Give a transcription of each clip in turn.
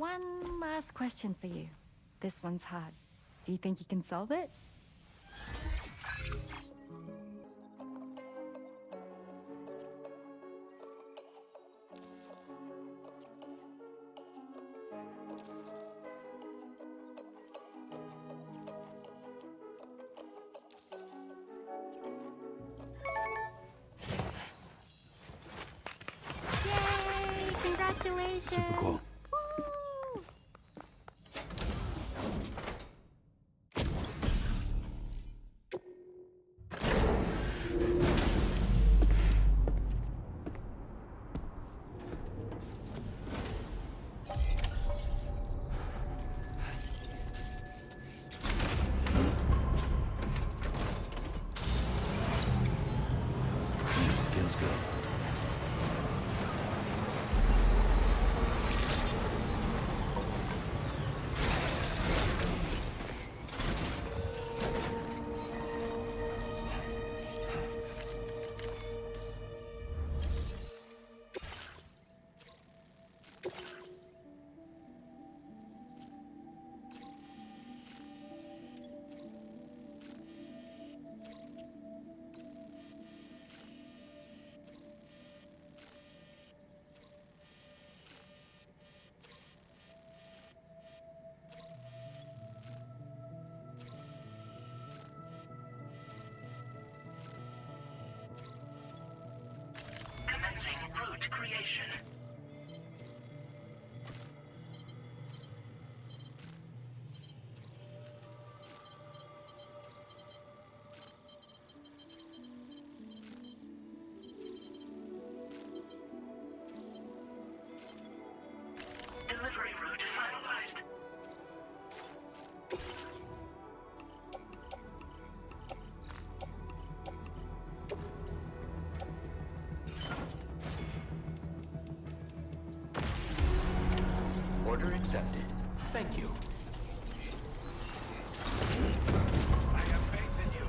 One last question for you. This one's hard. Do you think you can solve it? Yay! Congratulations! Super cool. Woo! Feels good. Commencing route creation. Delivery route finalized. Order accepted. Thank you. I have faith in you.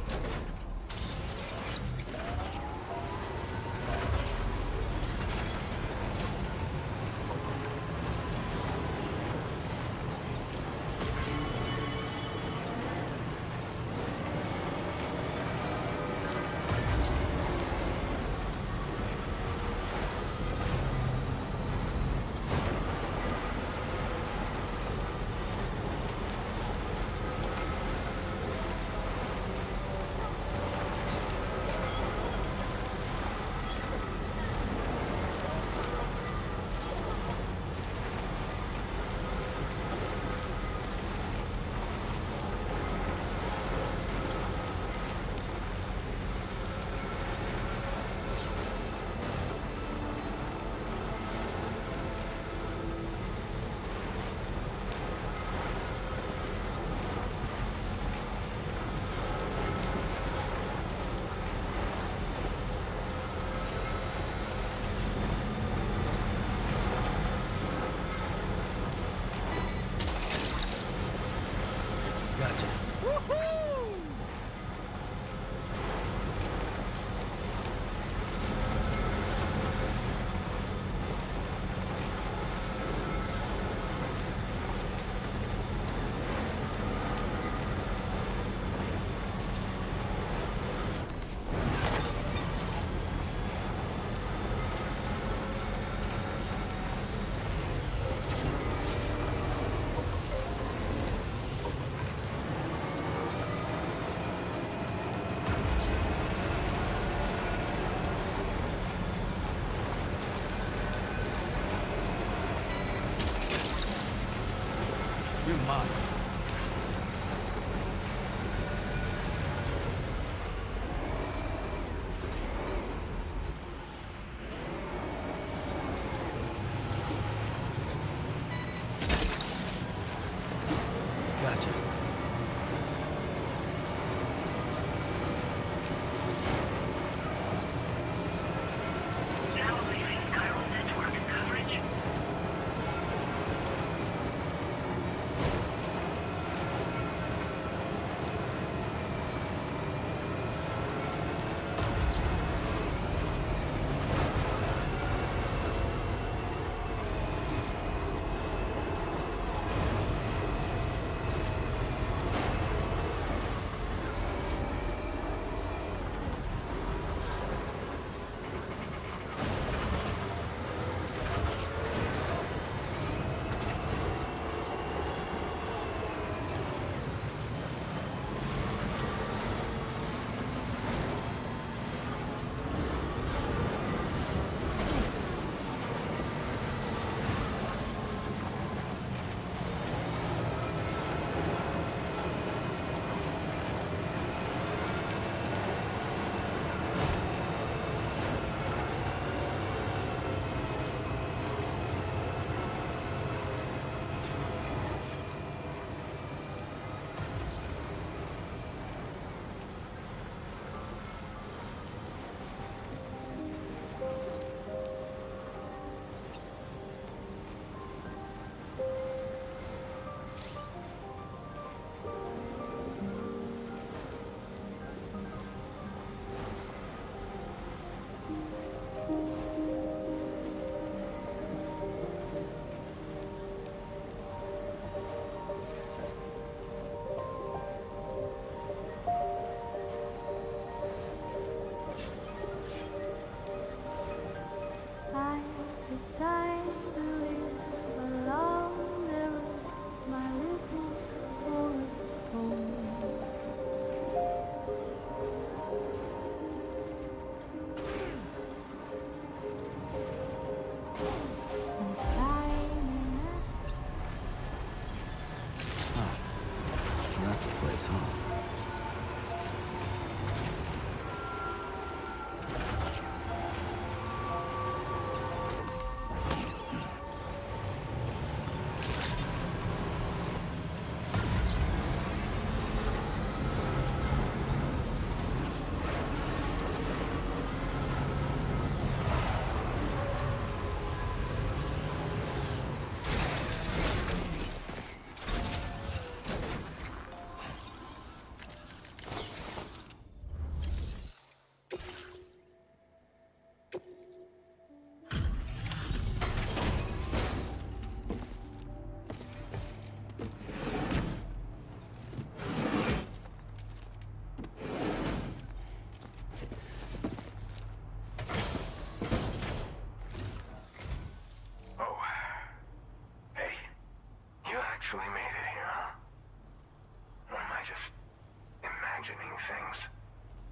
things.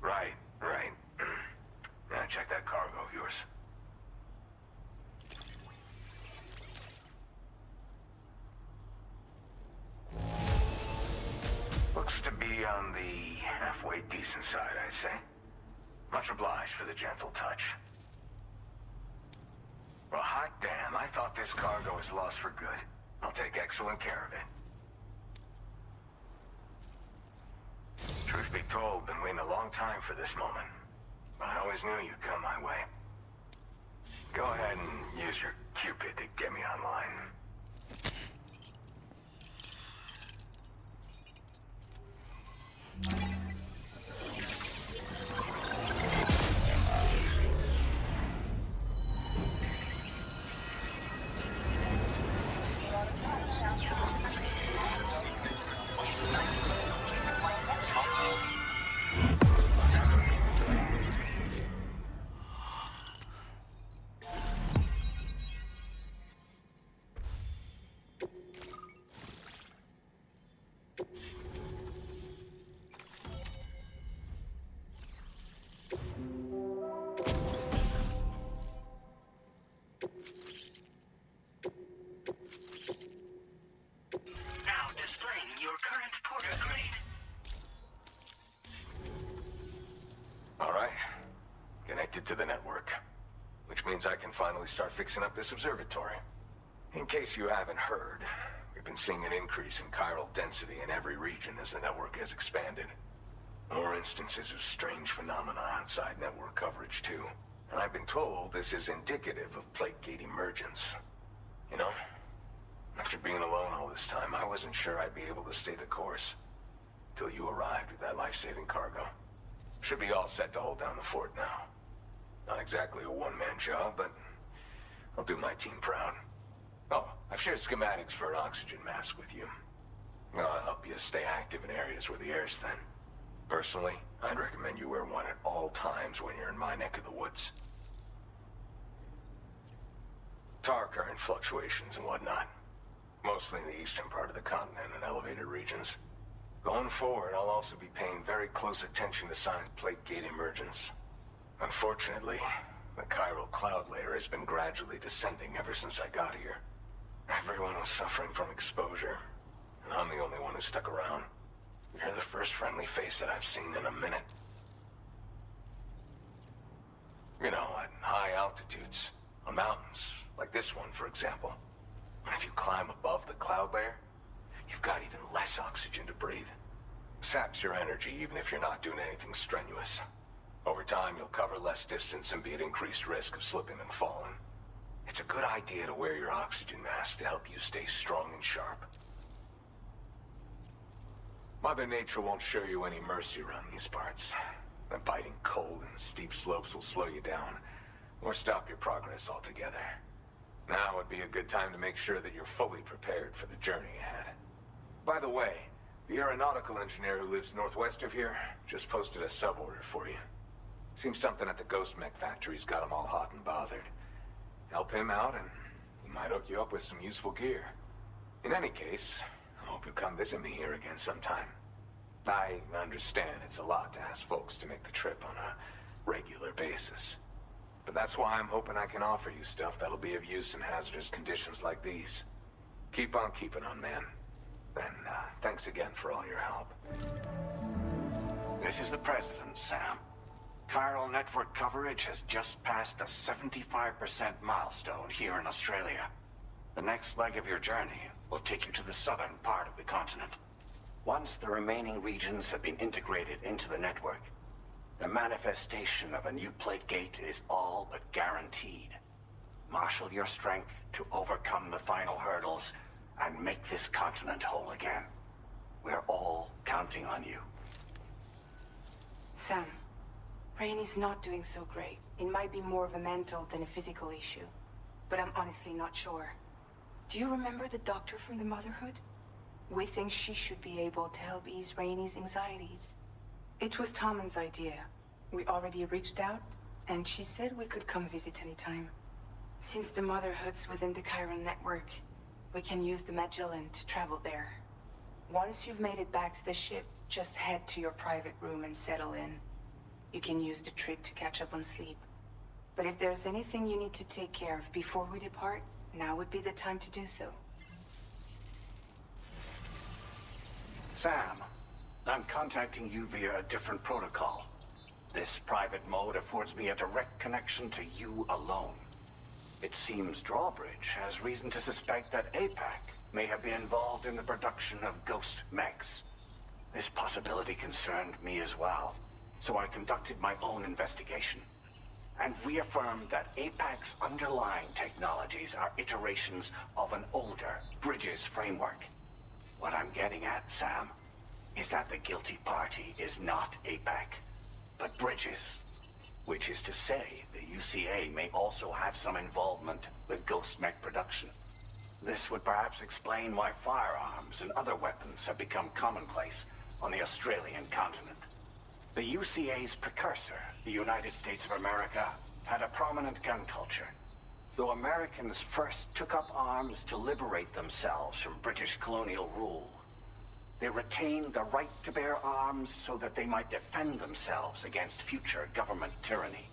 Right. Now check that cargo of yours. Looks to be on the halfway decent side, I'd say. Much obliged for the gentle touch. Well, hot damn, I thought this cargo was lost for good. I'll take excellent care of it. Truth be told, been waiting a long time for this moment. But I always knew you'd come my way. Go ahead and use your Cupid to get me online. To the network, which means I can finally start fixing up this observatory. In case you haven't heard, we've been seeing an increase in chiral density in every region as the network has expanded. More instances of strange phenomena outside network coverage too. And I've been told this is indicative of plate gate emergence. You know, after being alone all this time, I wasn't sure I'd be able to stay the course. Till you arrived with that life-saving cargo. Should be all set to hold down the fort now. Not exactly a one-man job, but I'll do my team proud. Oh, I've shared schematics for an oxygen mask with you. I'll help you stay active in areas where the air's thin. Personally, I'd recommend you wear one at all times when you're in my neck of the woods. Tar current fluctuations and whatnot. Mostly in the eastern part of the continent and elevated regions. Going forward, I'll also be paying very close attention to signs of plate gate emergence. Unfortunately, the chiral cloud layer has been gradually descending ever since I got here. Everyone was suffering from exposure, and I'm the only one who stuck around. You're the first friendly face that I've seen in a minute. You know, at high altitudes, on mountains, like this one, for example. And if you climb above the cloud layer, you've got even less oxygen to breathe. Saps your energy even if you're not doing anything strenuous. Over time, you'll cover less distance and be at increased risk of slipping and falling. It's a good idea to wear your oxygen mask to help you stay strong and sharp. Mother Nature won't show you any mercy around these parts. The biting cold and steep slopes will slow you down, or stop your progress altogether. Now would be a good time to make sure that you're fully prepared for the journey ahead. By the way, the aeronautical engineer who lives northwest of here just posted a sub-order for you. Seems something at the Ghost Mech factory's got him all hot and bothered. Help him out and he might hook you up with some useful gear. In any case, I hope you'll come visit me here again sometime. I understand it's a lot to ask folks to make the trip on a regular basis. But that's why I'm hoping I can offer you stuff that'll be of use in hazardous conditions like these. Keep on keeping on, man. And thanks again for all your help. This is the President, Sam. Chiral network coverage has just passed the 75% milestone here in Australia. The next leg of your journey will take you to the southern part of the continent. Once the remaining regions have been integrated into the network, the manifestation of a new plate gate is all but guaranteed. Marshal your strength to overcome the final hurdles and make this continent whole again. We're all counting on you. Sam, Rainey's not doing so great. It might be more of a mental than a physical issue, but I'm honestly not sure. Do you remember the doctor from the Motherhood? We think she should be able to help ease Rainey's anxieties. It was Tommen's idea. We already reached out, and she said we could come visit anytime. Since the Motherhood's within the Chiron network, we can use the Magellan to travel there. Once you've made it back to the ship, just head to your private room and settle in. You can use the trip to catch up on sleep. But if there's anything you need to take care of before we depart, now would be the time to do so. Sam, I'm contacting you via a different protocol. This private mode affords me a direct connection to you alone. It seems Drawbridge has reason to suspect that APAC may have been involved in the production of ghost mechs. This possibility concerned me as well, so I conducted my own investigation and reaffirmed that APAC's underlying technologies are iterations of an older Bridges framework. What I'm getting at, Sam, is that the guilty party is not APAC, but Bridges. Which is to say, the UCA may also have some involvement with ghost mech production. This would perhaps explain why firearms and other weapons have become commonplace on the Australian continent. The UCA's precursor, the United States of America, had a prominent gun culture. Though Americans first took up arms to liberate themselves from British colonial rule, they retained the right to bear arms so that they might defend themselves against future government tyranny.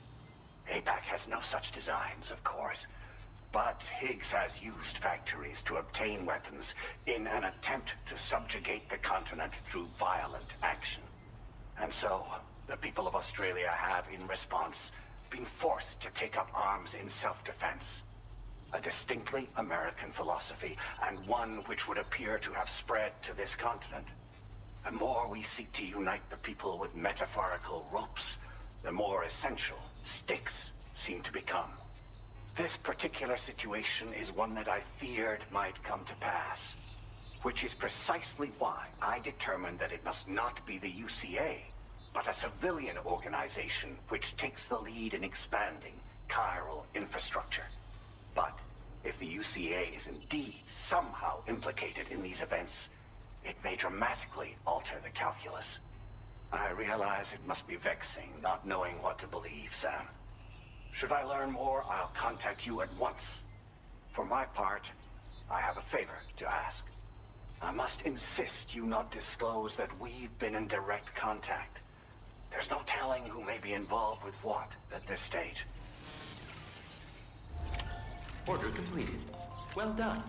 APAC has no such designs, of course, but Higgs has used factories to obtain weapons in an attempt to subjugate the continent through violent action. And so, the people of Australia have, in response, been forced to take up arms in self-defense. A distinctly American philosophy, and one which would appear to have spread to this continent. The more we seek to unite the people with metaphorical ropes, the more essential sticks seem to become. This particular situation is one that I feared might come to pass, which is precisely why I determined that it must not be the UCA, but a civilian organization which takes the lead in expanding chiral infrastructure. But if the UCA is indeed somehow implicated in these events, it may dramatically alter the calculus. I realize it must be vexing not knowing what to believe, Sam. Should I learn more, I'll contact you at once. For my part, I have a favor to ask. I must insist you not disclose that we've been in direct contact. There's no telling who may be involved with what at this stage. Order completed. Well done.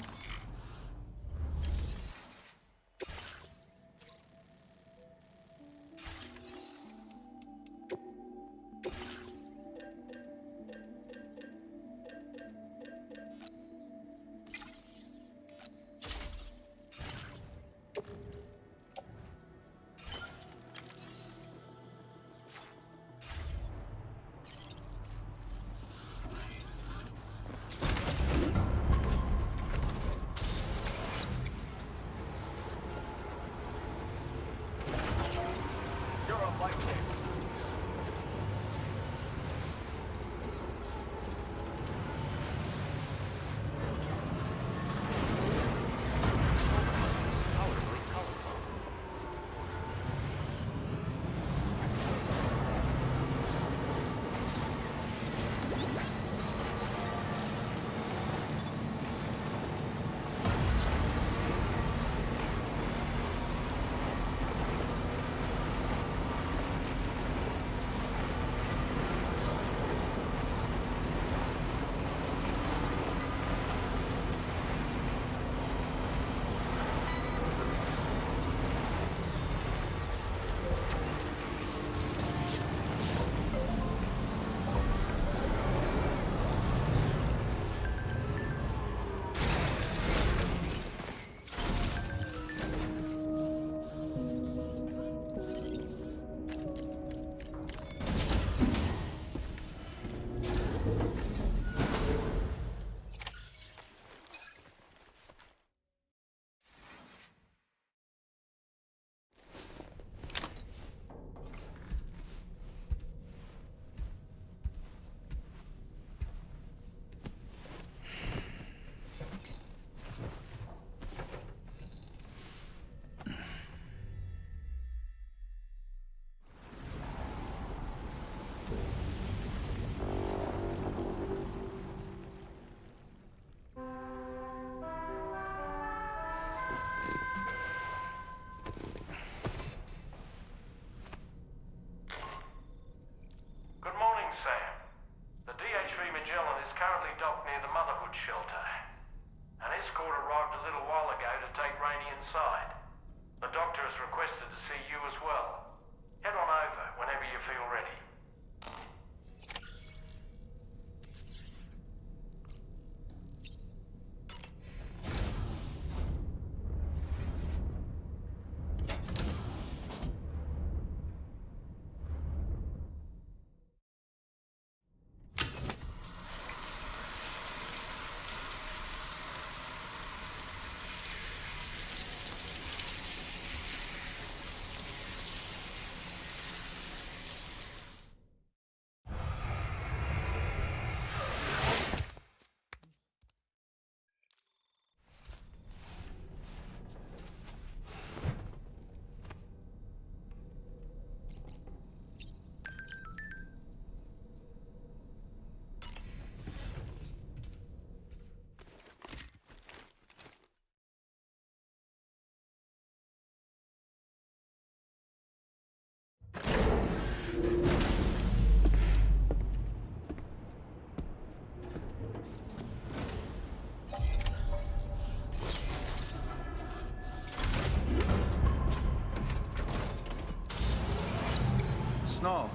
snow.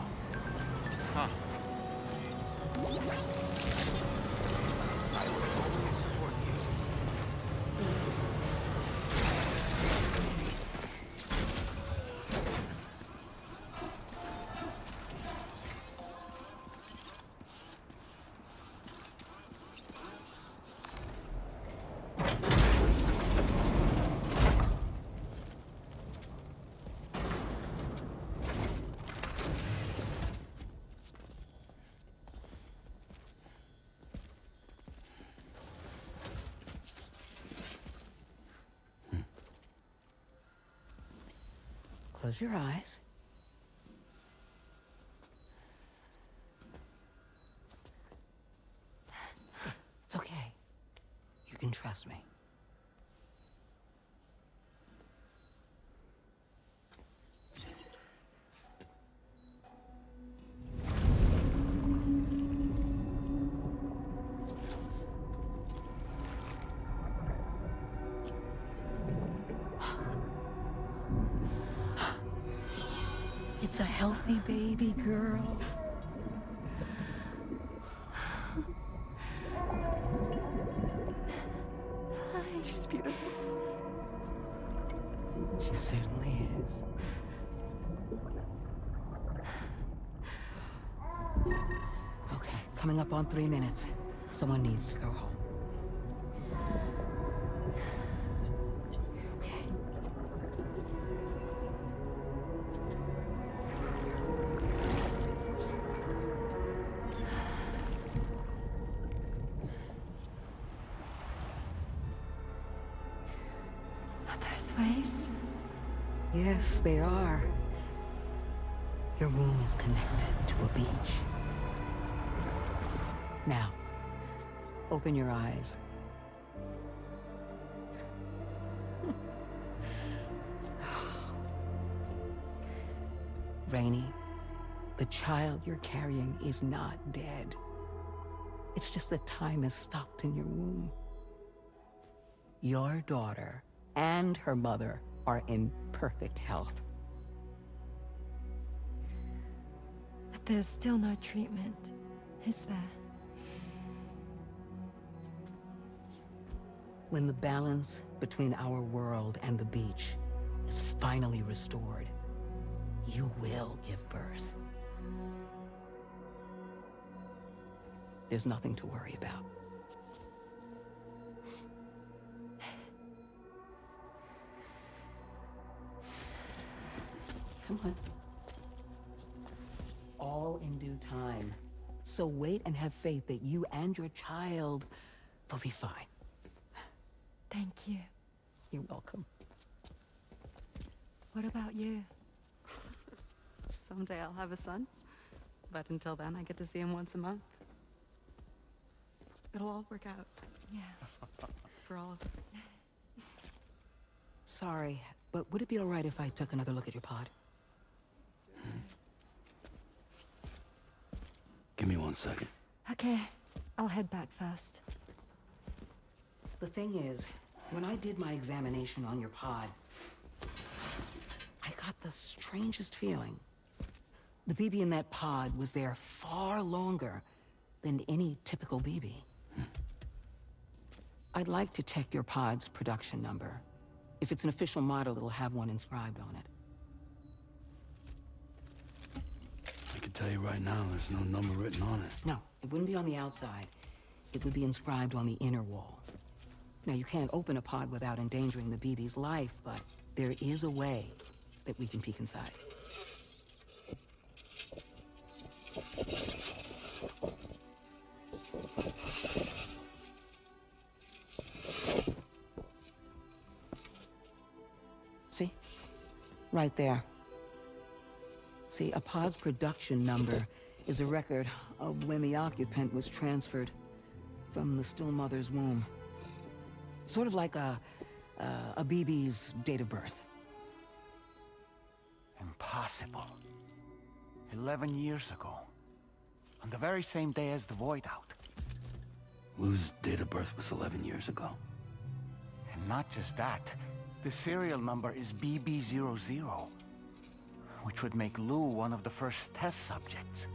Huh. I will always support you. Close your eyes. It's okay. You can trust me. It's a healthy baby girl. She's beautiful. She certainly is. Okay, coming up on 3 minutes. Someone needs to go home. Waves? Yes, they are. Your womb is connected to a beach. Now, open your eyes. Rainey, the child you're carrying is not dead. It's just that time has stopped in your womb. Your daughter and her mother are in perfect health. But there's still no treatment, is there? When the balance between our world and the beach is finally restored, you will give birth. There's nothing to worry about. Come on. All in due time. So wait and have faith that you and your child will be fine. Thank you. You're welcome. What about you? Someday I'll have a son, but until then I get to see him once a month. It'll all work out. Yeah. For all of us. Sorry, but would it be all right if I took another look at your pod? Give me 1 second. Okay, I'll head back first. The thing is, when I did my examination on your pod, I got the strangest feeling. The BB in that pod was there far longer than any typical BB. I'd like to check your pod's production number. If it's an official model, it'll have one inscribed on it. I can tell you right now, there's no number written on it. No, it wouldn't be on the outside. It would be inscribed on the inner wall. Now, you can't open a pod without endangering the BB's life, but there is a way that we can peek inside. See? Right there. See, a pod's production number is a record of when the occupant was transferred from the still mother's womb. Sort of like a BB's date of birth. Impossible. 11 years ago. On the very same day as the Void Out. Wu's date of birth was 11 years ago. And not just that, the serial number is BB00. which would make Lou one of the first test subjects.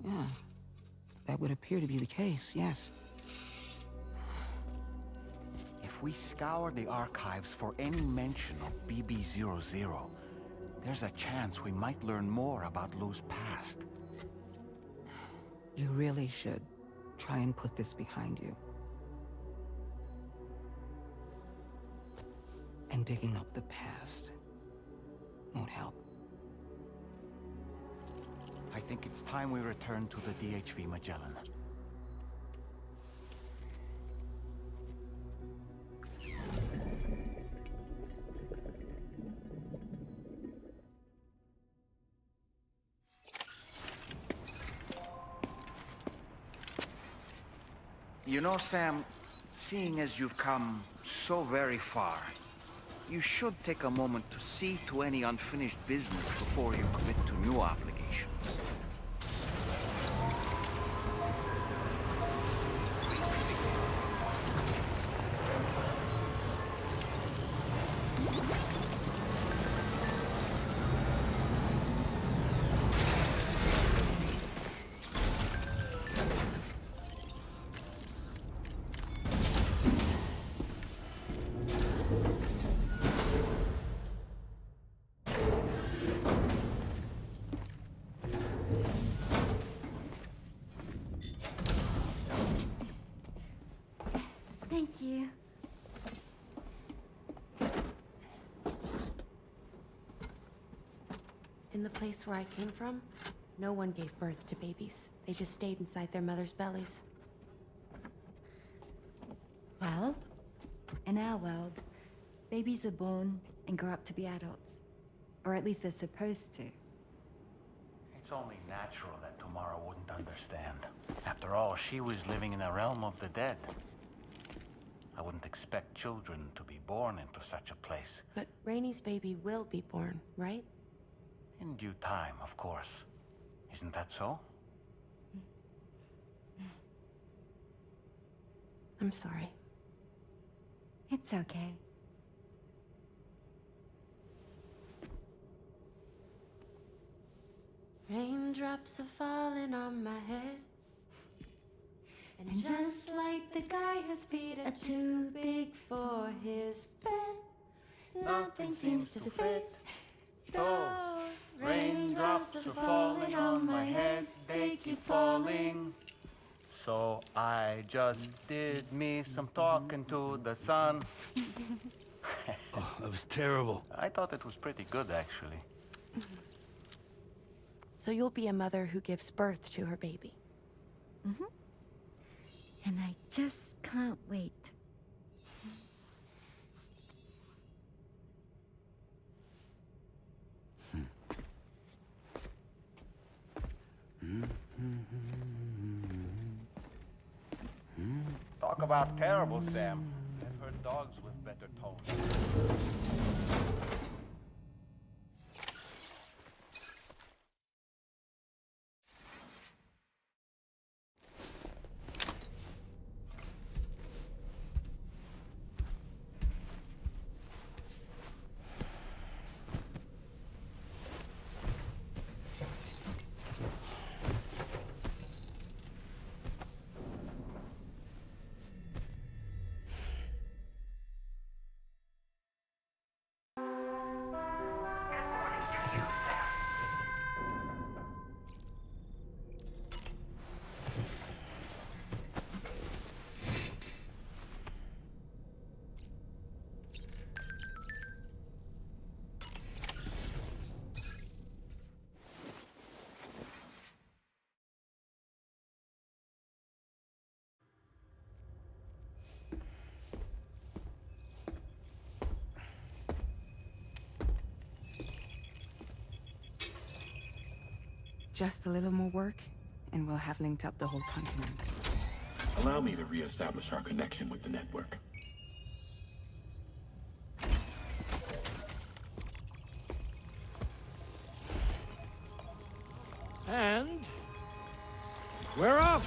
Yeah, that would appear to be the case, yes. If we scour the archives for any mention of BB-00, there's a chance we might learn more about Lou's past. You really should try and put this behind you. And digging up the past won't help. I think it's time we return to the DHV Magellan. You know, Sam, seeing as you've come so very far, you should take a moment to see to any unfinished business before you commit to new obligations. Thank you. In the place where I came from, no one gave birth to babies. They just stayed inside their mothers' bellies. Well, in our world, babies are born and grow up to be adults. Or at least they're supposed to. It's only natural that Tamara wouldn't understand. After all, she was living in a realm of the dead. I wouldn't expect children to be born into such a place. But Rainey's baby will be born, right? In due time, of course. Isn't that so? I'm sorry. It's okay. Raindrops are falling on my head. And just like the guy whose feet are too big for his bed, nothing seems to fit. Those raindrops are falling on my head, they keep falling. So I just did me some talking to the sun. Oh, that was terrible. I thought it was pretty good, actually. So you'll be a mother who gives birth to her baby. Mm-hmm. And I just can't wait. Talk about terrible, Sam. I've heard dogs with better tone. Just a little more work, and we'll have linked up the whole continent. Allow me to reestablish our connection with the network. And we're off!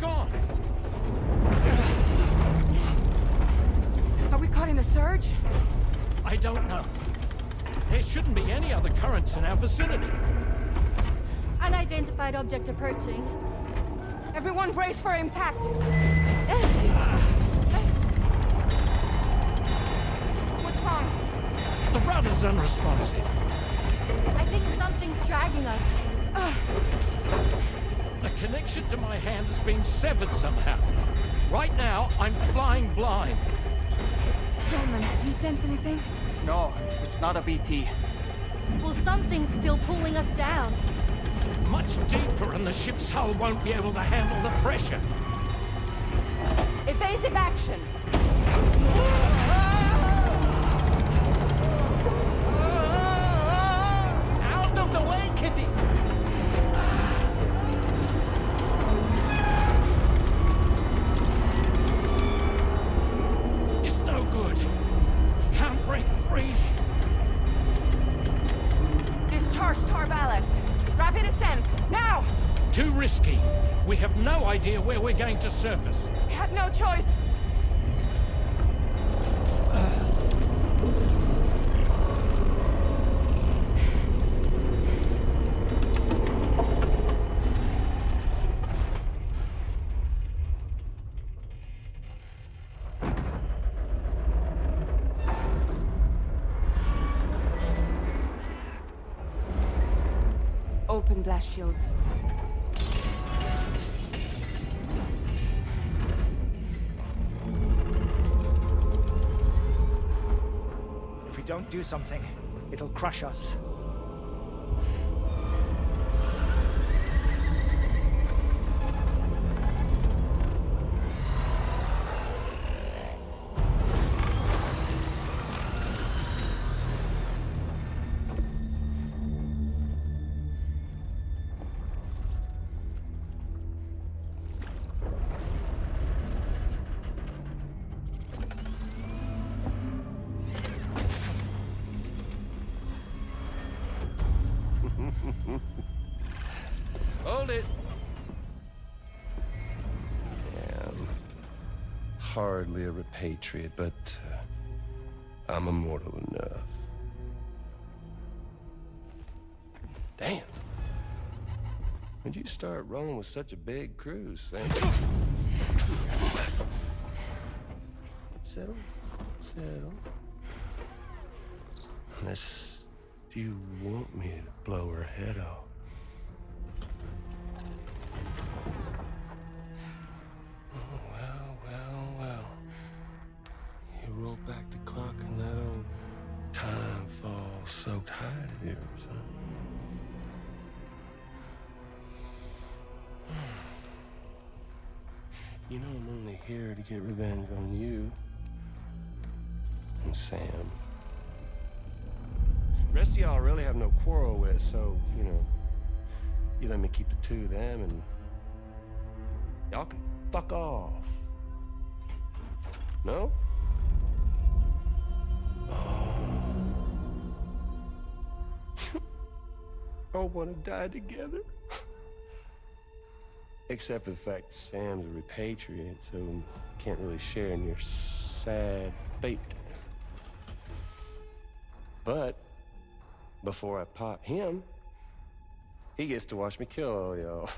gone. Are we caught in a surge? I don't know. There shouldn't be any other currents in our vicinity. Unidentified object approaching. Everyone brace for impact. What's wrong? The rudder's unresponsive. I think something's dragging us. The connection to my hand has been severed somehow. Right now, I'm flying blind. Dolman, do you sense anything? No, it's not a BT. Well, something's still pulling us down. Much deeper, and the ship's hull won't be able to handle the pressure. Evasive action! Out of the way, Kitty! It's no good. Can't break free. Discharge tar ballast. Rapid ascent, now! Too risky. We have no idea where we're going to surface. We have no choice. Open blast shields. If we don't do something, it'll crush us. Hold it. Damn. Hardly a repatriate, but I'm immortal enough. Damn. When'd you start rolling with such a big crew, Sam? Settle. Settle. Unless you want me to blow her head off. You roll back the clock and that old time fall soaked hide of yours, huh? You know I'm only here to get revenge on you and Sam. The rest of y'all I really have no quarrel with, so, you know, you let me keep the two of them and y'all can fuck off. No? All want to die together. Except for the fact Sam's a repatriate, so can't really share in your sad fate. But before I pop him, he gets to watch me kill all y'all.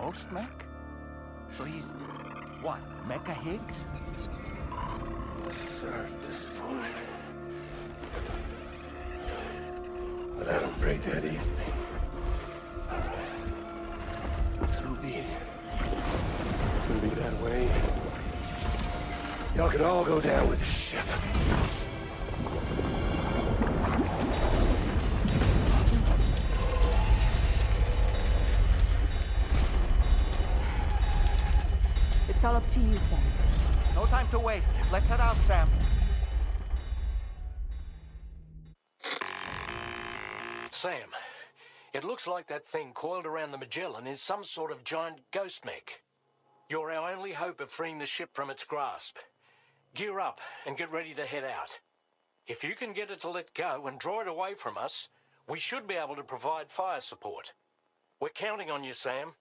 ghost mech? So he's, what, Mecha Higgs? Sir, disappointed. But I don't break that easy. So be it. It's gonna be that way. Y'all can all go down with the ship. It's all up to you, Sam. No time to waste. Let's head out, Sam. Sam, it looks like that thing coiled around the Magellan is some sort of giant ghost mech. You're our only hope of freeing the ship from its grasp. Gear up and get ready to head out. If you can get it to let go and draw it away from us, we should be able to provide fire support. We're counting on you, Sam.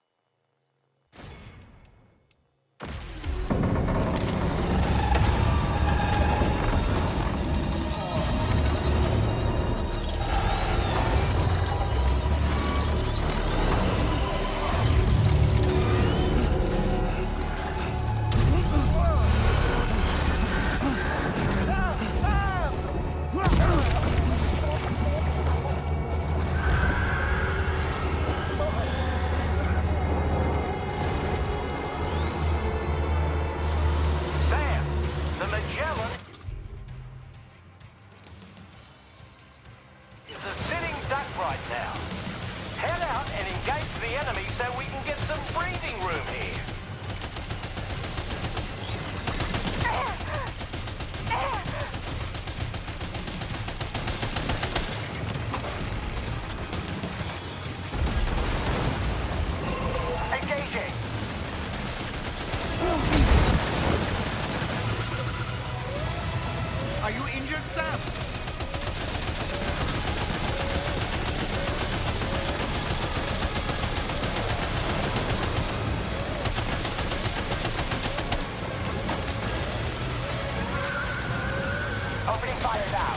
Are you injured, Sam? Opening fire now.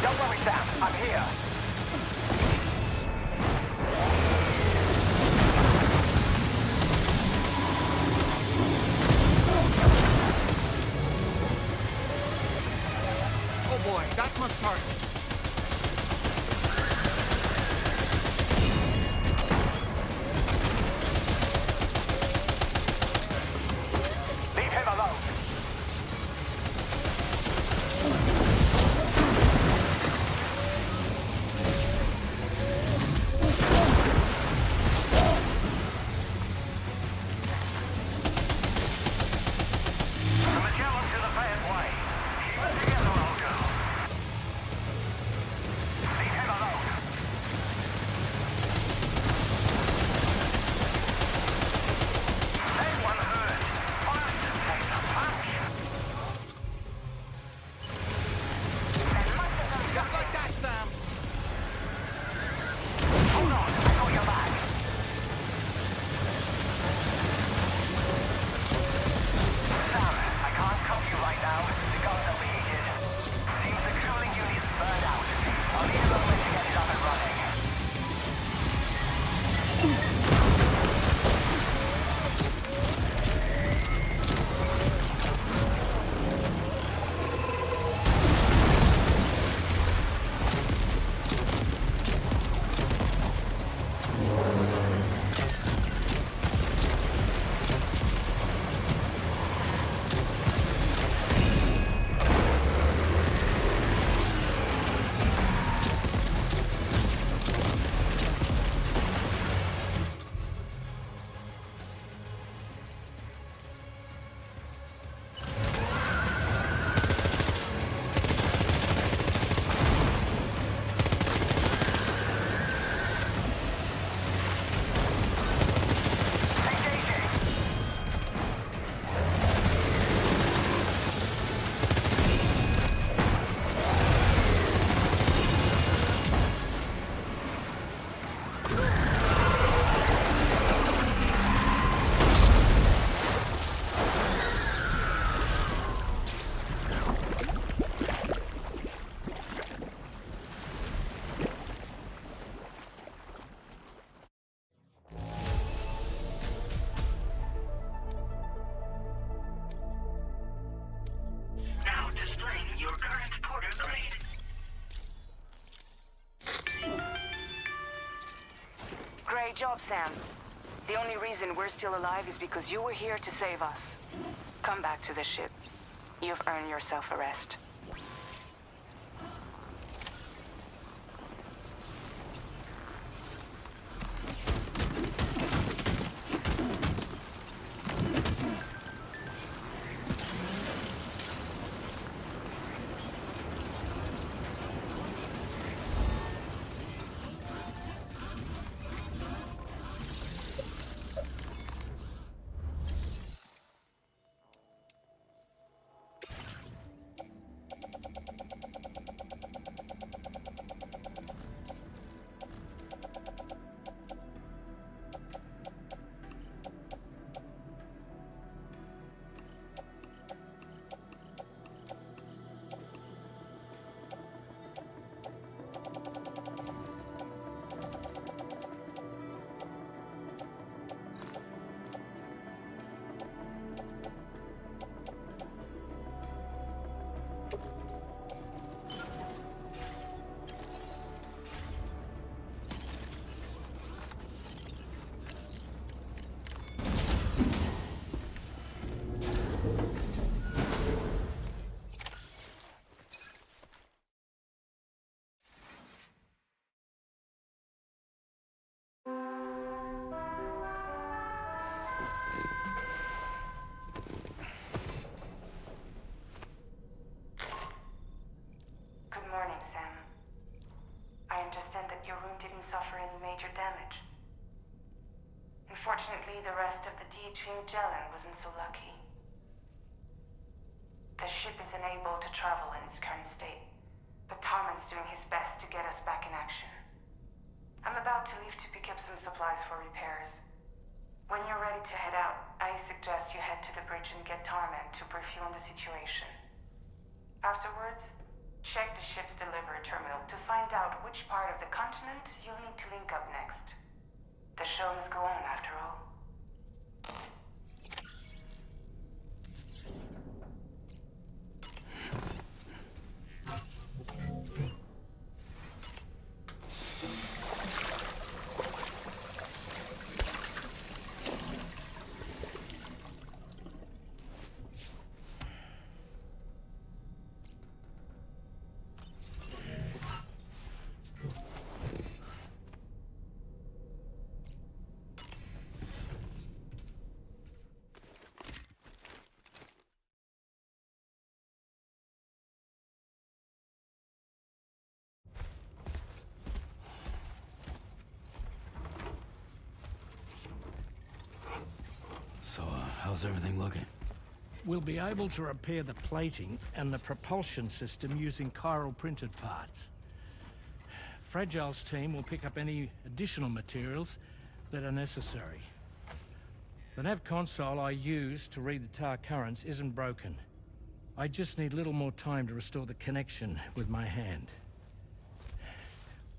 Don't worry, Sam. I'm here. Oh boy, that must hurt. Leave him alone. The Magellan to the bad way. Keep it together, old girl. Great job, Sam. The only reason we're still alive is because you were here to save us. Come back to the ship. You've earned yourself a rest. Unfortunately, the rest of the Team Magellan wasn't so lucky. The ship is unable to travel in its current state, but Tarman's doing his best to get us back in action. I'm about to leave to pick up some supplies for repairs. When you're ready to head out, I suggest you head to the bridge and get Tarman to brief you on the situation. Afterwards, check the ship's delivery terminal to find out which part of the continent you'll need to link up next. The show must go on, after all. So, how's everything looking? We'll be able to repair the plating and the propulsion system using chiral printed parts. Fragile's team will pick up any additional materials that are necessary. The nav console I use to read the tar currents isn't broken. I just need a little more time to restore the connection with my hand.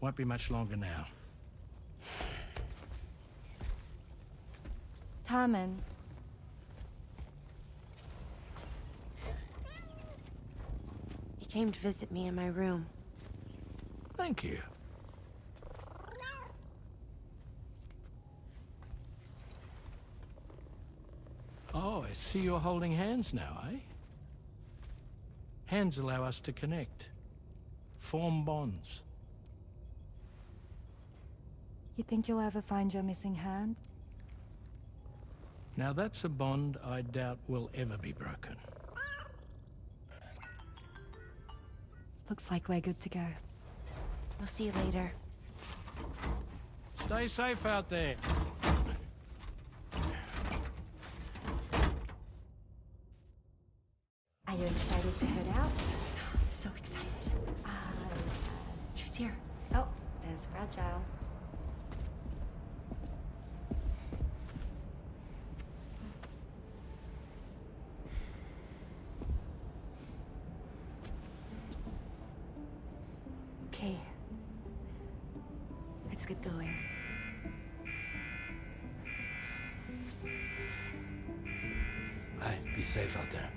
Won't be much longer now. Tarman. He came to visit me in my room. Thank you. Oh, I see you're holding hands now, eh? Hands allow us to connect, form bonds. You think you'll ever find your missing hand? Now that's a bond I doubt will ever be broken. Looks like we're good to go. We'll see you later. Stay safe out there. Are you excited to head out? So excited. She's here. Oh, there's Fragile. Okay. Let's get going. Hey, be safe out there.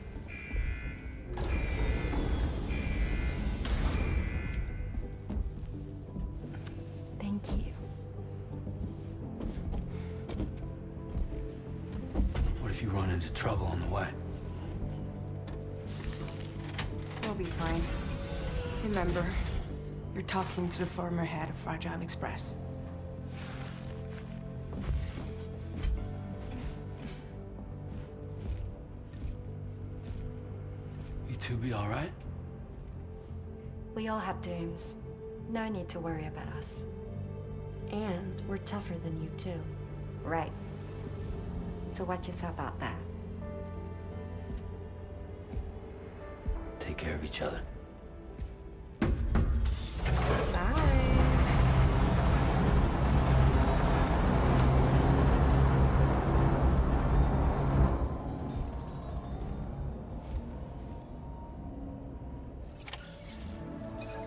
Thank you. into trouble on the way. We'll be fine. Remember, you're talking to the former head of Fragile Express. You two be all right? We all have dooms. No need to worry about us. And we're tougher than you, too. Right. So watch yourself out there. Take care of each other.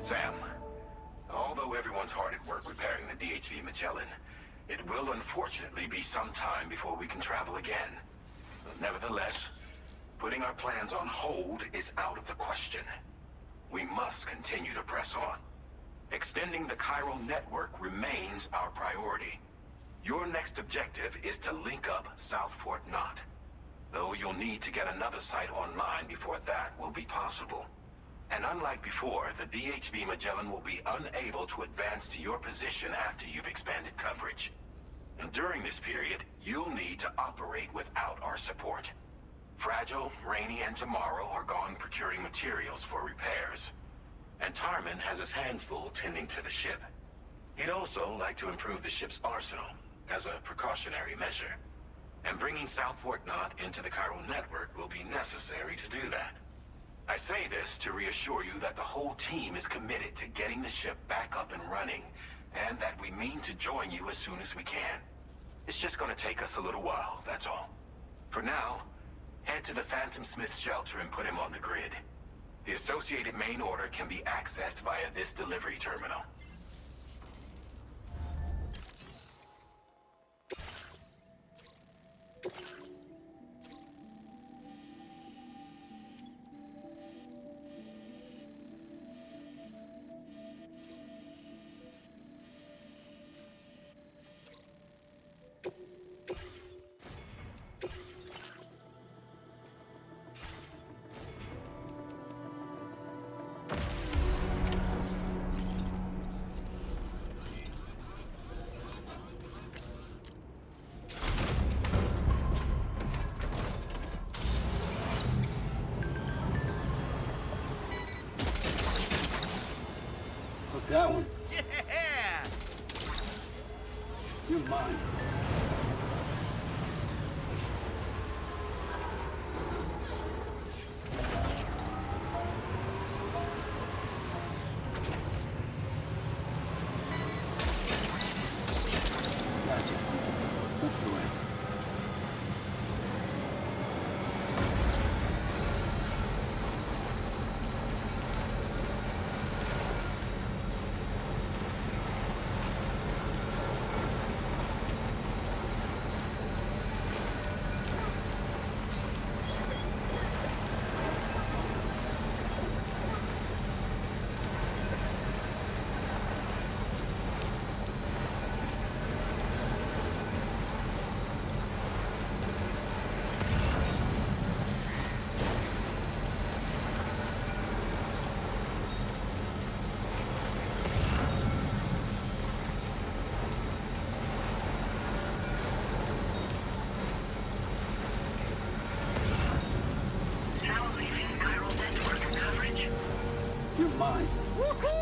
Sam, although everyone's hard at work repairing the DHV Magellan, it will unfortunately be some time before we can travel again. But nevertheless, putting our plans on hold is out of the question. We must continue to press on. Extending the chiral network remains our priority. Your next objective is to link up South Fort Knot. Though you'll need to get another site online before that will be possible. And unlike before, the DHV Magellan will be unable to advance to your position after you've expanded coverage. And during this period, you'll need to operate without our support. Fragile, Rainey, and Tomorrow are gone procuring materials for repairs. And Tarman has his hands full tending to the ship. He'd also like to improve the ship's arsenal, as a precautionary measure. And bringing South Fort Knot into the chiral network will be necessary to do that. I say this to reassure you that the whole team is committed to getting the ship back up and running, and that we mean to join you as soon as we can. It's just gonna take us a little while, that's all. For now, head to the Phantom Smith shelter and put him on the grid. The associated main order can be accessed via this delivery terminal. That one. Yeah! You're mine. Gotcha. That's the way. You're mine. Woohoo!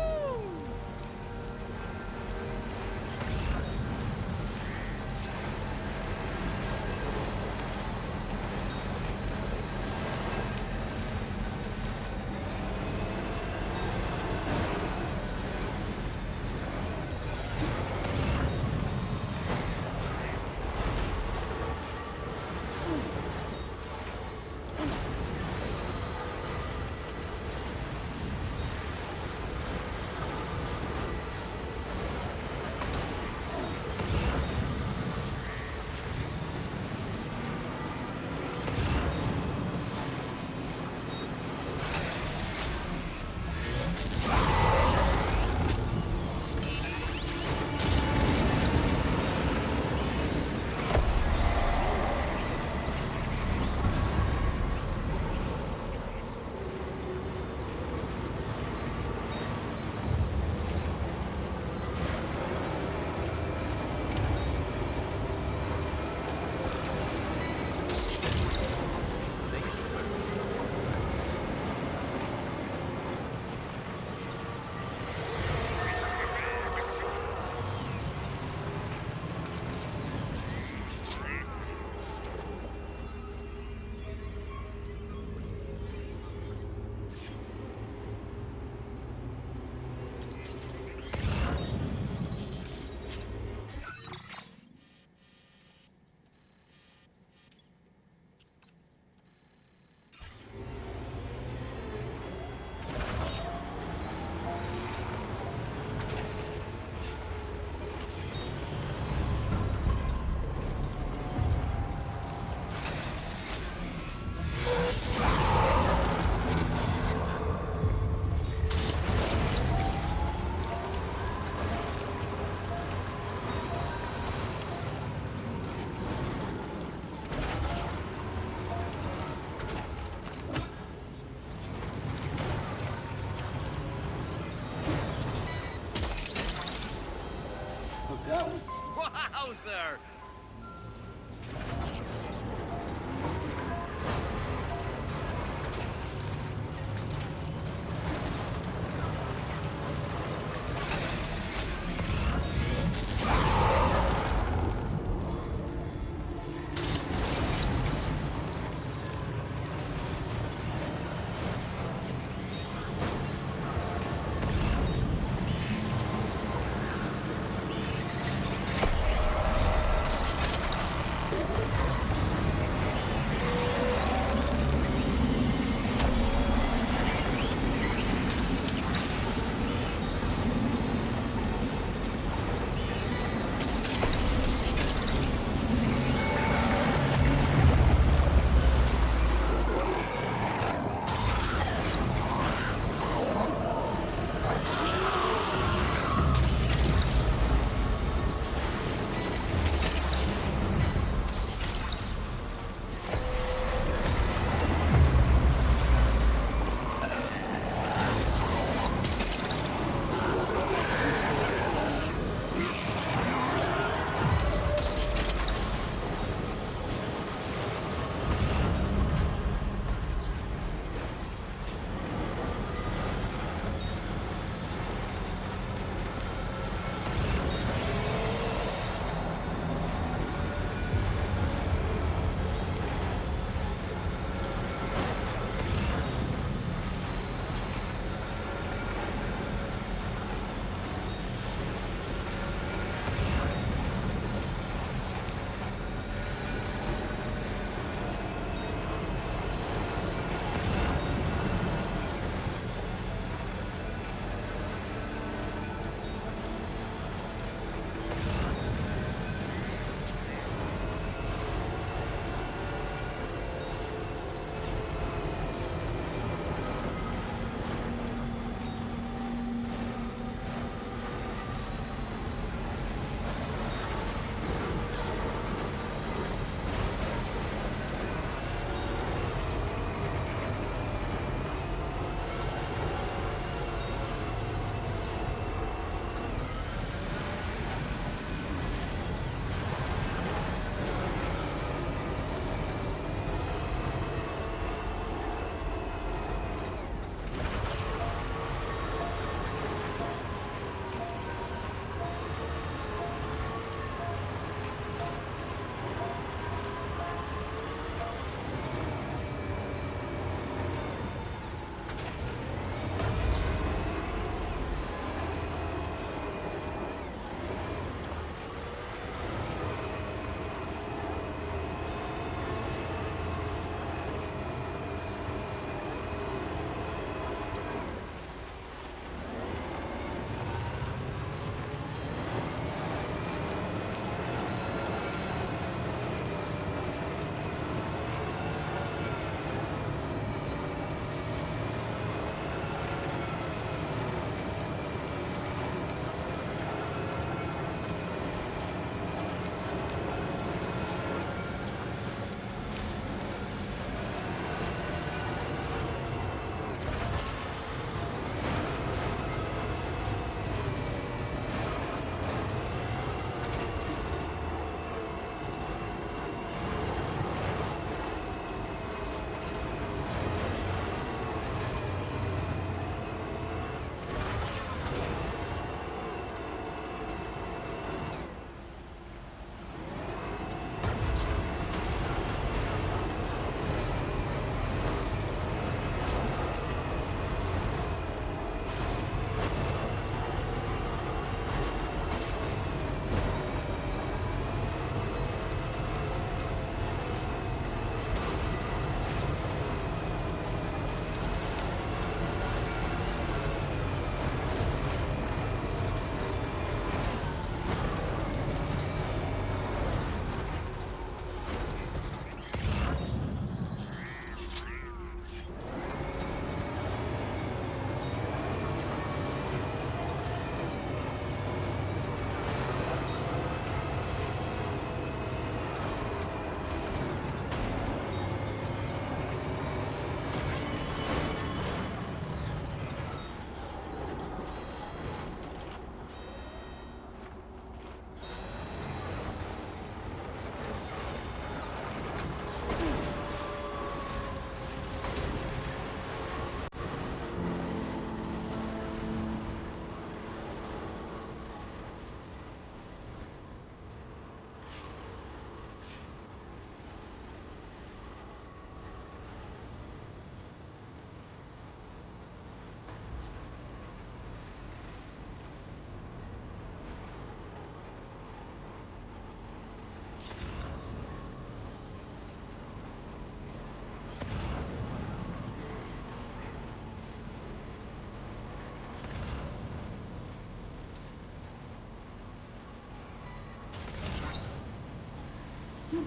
Wowzer!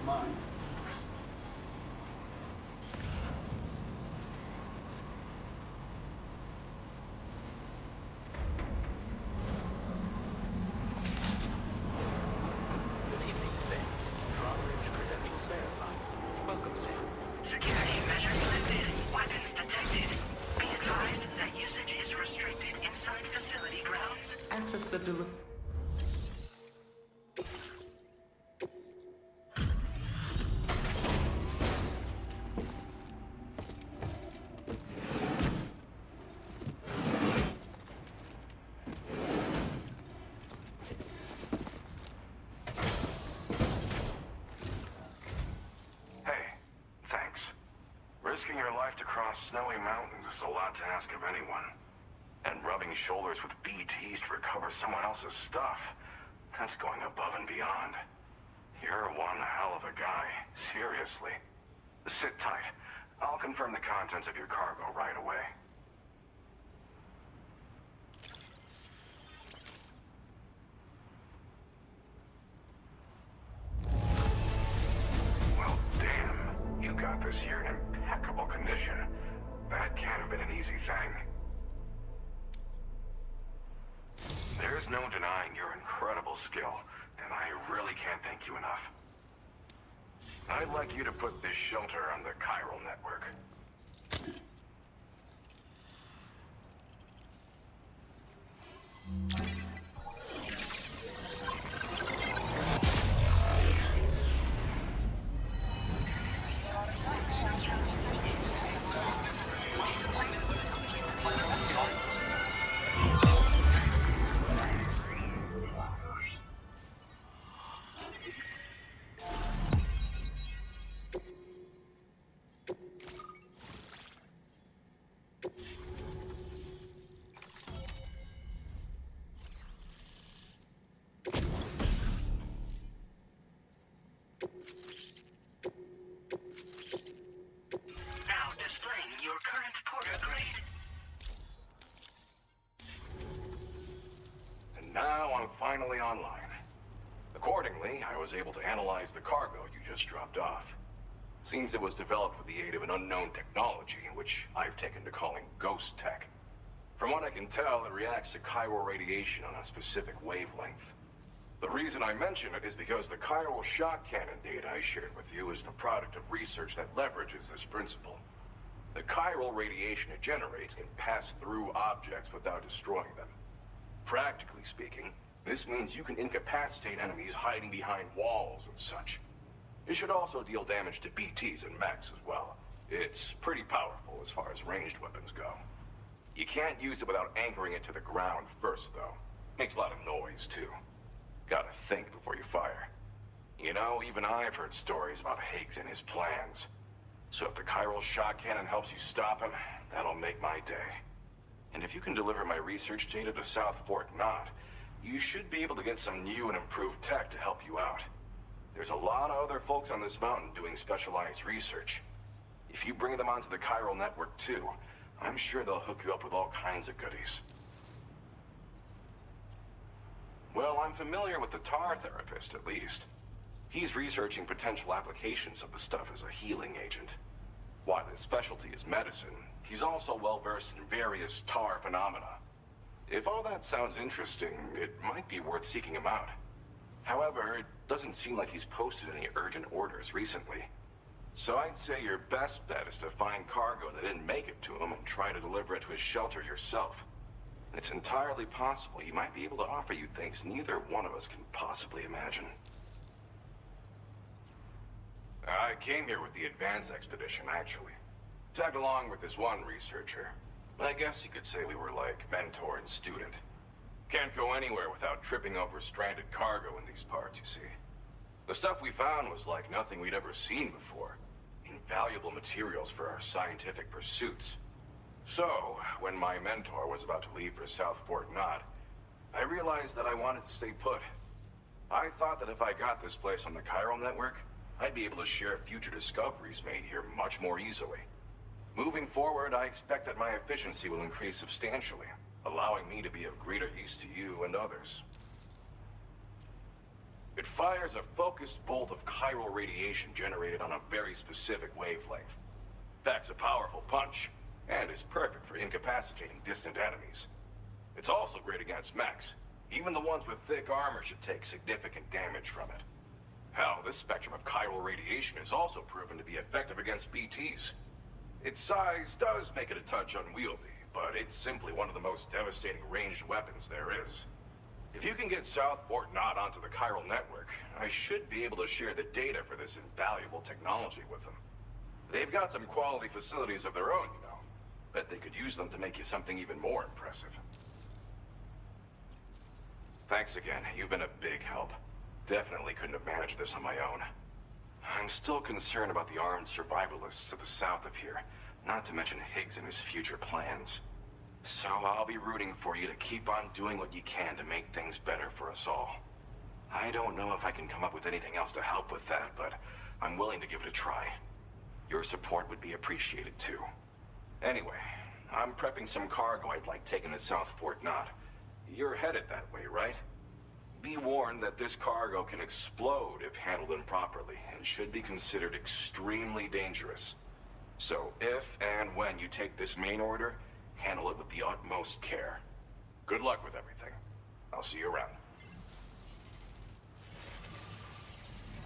mine. Good evening, Sam. Drawbridge credentials verified. Welcome, Sam. Security measures lifted. Weapons detected. Be advised that usage is restricted inside facility grounds. Access the Hey, thanks. Risking your life to cross snowy mountains is a lot to ask of anyone. And rubbing shoulders with BTs to recover someone else's stuff, that's going above and beyond. You're one hell of a guy, seriously. Sit tight. I'll confirm the contents of your cargo right away. Well, damn. You got this here in impeccable condition. That can't have been an easy thing. There's no denying your incredible skill, and I really can't thank you enough. I'd like you to put this shelter on the chiral network. Now displaying your current Porter grade. And now I'm finally online. Accordingly, I was able to analyze the cargo you just dropped off. Seems it was developed with the aid of an unknown technology, which I've taken to calling ghost tech. From what I can tell, it reacts to chiral radiation on a specific wavelength. The reason I mention it is because the chiral shock cannon data I shared with you is the product of research that leverages this principle. The chiral radiation it generates can pass through objects without destroying them. Practically speaking, this means you can incapacitate enemies hiding behind walls and such. It should also deal damage to BTs and mechs as well. It's pretty powerful as far as ranged weapons go. You can't use it without anchoring it to the ground first, though. Makes a lot of noise, too. Gotta think before you fire. You know, even I've heard stories about Higgs and his plans. So if the chiral shock cannon helps you stop him, that'll make my day. And if you can deliver my research data to South Fort Knott, you should be able to get some new and improved tech to help you out. There's a lot of other folks on this mountain doing specialized research. If you bring them onto the chiral network too, I'm sure they'll hook you up with all kinds of goodies. Well, I'm familiar with the tar therapist, at least. He's researching potential applications of the stuff as a healing agent. While his specialty is medicine, he's also well-versed in various tar phenomena. If all that sounds interesting, it might be worth seeking him out. However, it doesn't seem like he's posted any urgent orders recently. So I'd say your best bet is to find cargo that didn't make it to him and try to deliver it to his shelter yourself. It's entirely possible he might be able to offer you things neither one of us can possibly imagine. I came here with the advance expedition, actually. Tagged along with this one researcher. I guess you could say we were like mentor and student. Can't go anywhere without tripping over stranded cargo in these parts, you see. The stuff we found was like nothing we'd ever seen before. Invaluable materials for our scientific pursuits. So, when my mentor was about to leave for South Fort Knott, I realized that I wanted to stay put. I thought that if I got this place on the chiral network, I'd be able to share future discoveries made here much more easily. Moving forward, I expect that my efficiency will increase substantially, allowing me to be of greater use to you and others. It fires a focused bolt of chiral radiation generated on a very specific wavelength. Packs a powerful punch, and is perfect for incapacitating distant enemies. It's also great against mechs. Even the ones with thick armor should take significant damage from it. Hell, this spectrum of chiral radiation is also proven to be effective against BTs. Its size does make it a touch unwieldy, but it's simply one of the most devastating ranged weapons there is. If you can get South Fort Knott onto the chiral network, I should be able to share the data for this invaluable technology with them. They've got some quality facilities of their own, you know. Bet they could use them to make you something even more impressive. Thanks again. You've been a big help. Definitely couldn't have managed this on my own. I'm still concerned about the armed survivalists to the south of here, not to mention Higgs and his future plans. So I'll be rooting for you to keep on doing what you can to make things better for us all. I don't know if I can come up with anything else to help with that, but I'm willing to give it a try. Your support would be appreciated too. Anyway, I'm prepping some cargo I'd like taken to South Fort Knott. You're headed that way, right? Be warned that this cargo can explode if handled improperly, and should be considered extremely dangerous. So if and when you take this main order, handle it with the utmost care. Good luck with everything. I'll see you around.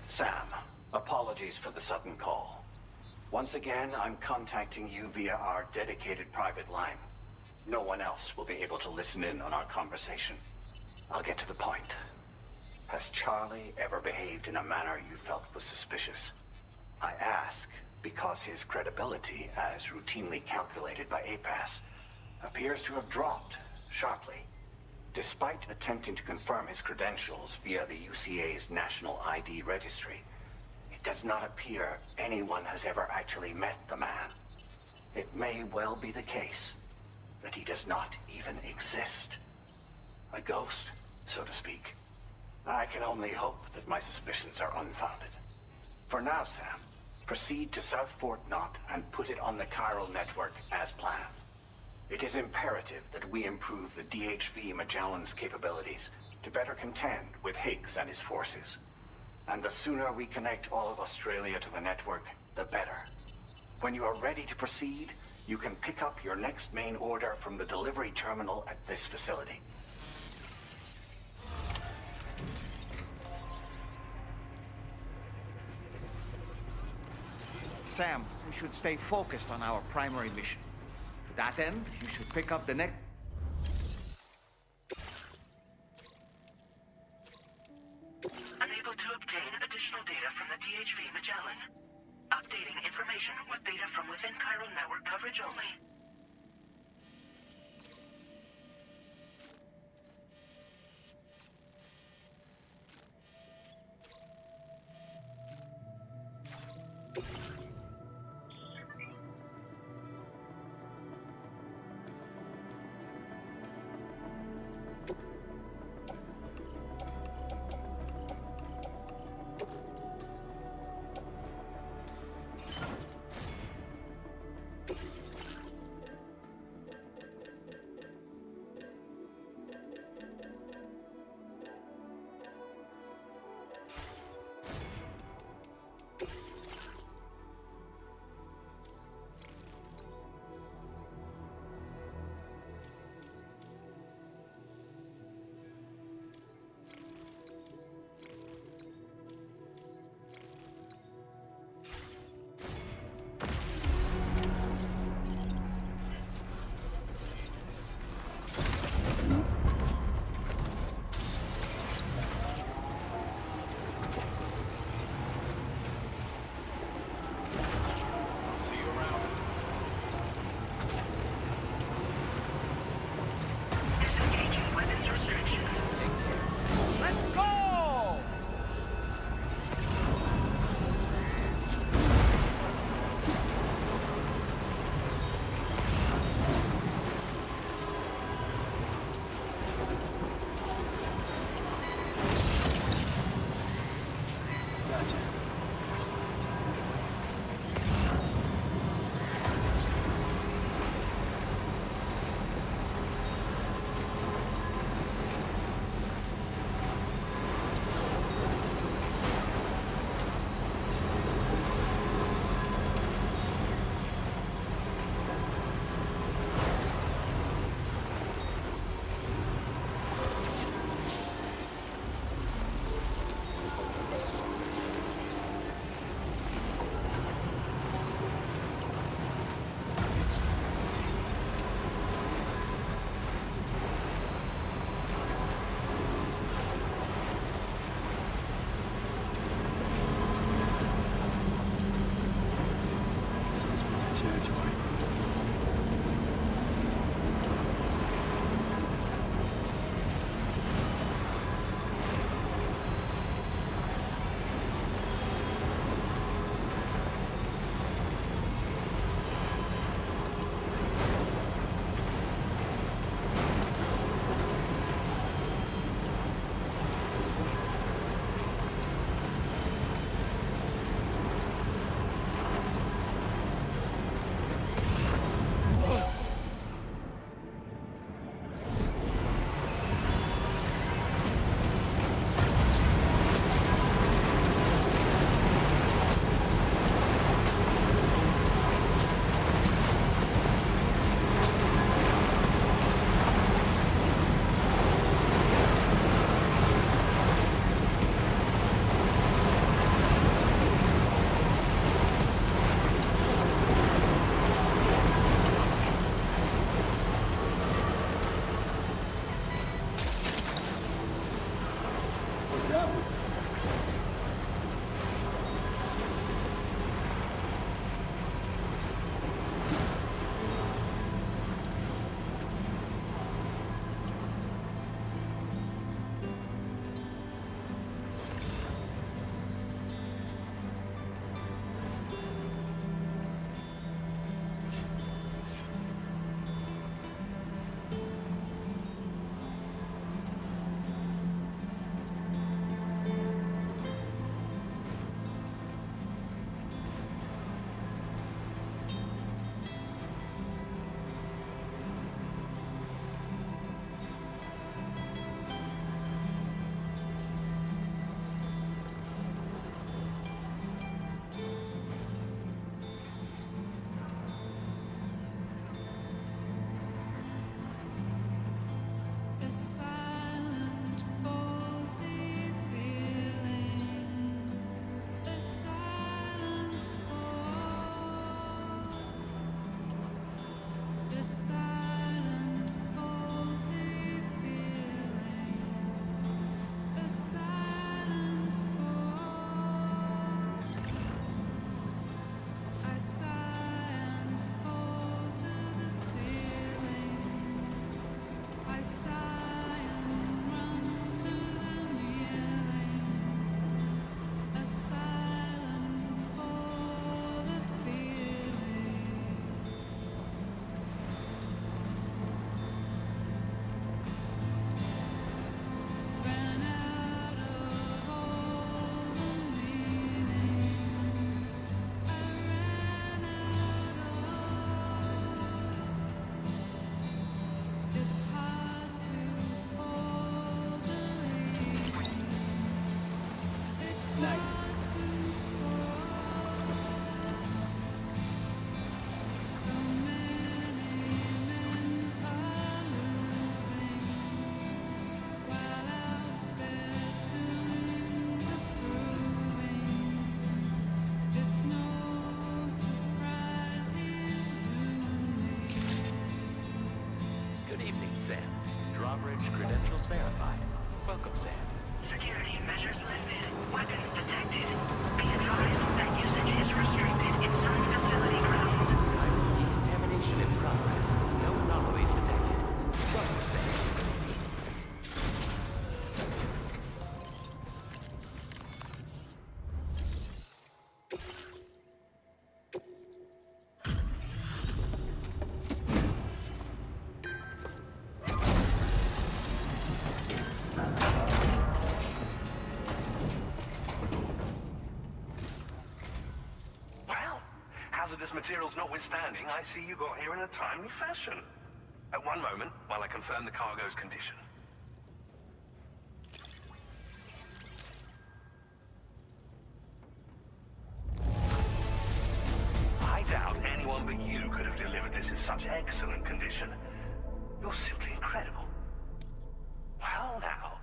Sam, apologies for the sudden call. Once again, I'm contacting you via our dedicated private line. No one else will be able to listen in on our conversation. I'll get to the point. Has Charlie ever behaved in a manner you felt was suspicious? I ask because his credibility, as routinely calculated by APAS, appears to have dropped sharply. Despite attempting to confirm his credentials via the UCA's National ID Registry, it does not appear anyone has ever actually met the man. It may well be the case that he does not even exist. A ghost, so to speak. I can only hope that my suspicions are unfounded. For now, Sam, proceed to South Fort Knott and put it on the chiral network as planned. It is imperative that we improve the DHV Magellan's capabilities to better contend with Higgs and his forces. And the sooner we connect all of Australia to the network, the better. When you are ready to proceed, you can pick up your next main order from the delivery terminal at this facility. Sam, we should stay focused on our primary mission. To that end, you should pick up the next... Unable to obtain additional data from the DHV Magellan. Updating information with data from within chiral network coverage only. Night. Good evening, Sam. Drawbridge credentials verified. Welcome, Sam. Security measures lifted. Weapons detected. Be advised that usage is restricted inside facility grounds. Decontamination in progress. No anomalies detected. Welcome, Sam. Well, hazardous materials notwithstanding, I see you got here in a timely fashion. At one moment, while I confirm the cargo's condition. I doubt anyone but you could have delivered this in such excellent condition. You're simply incredible. Well now,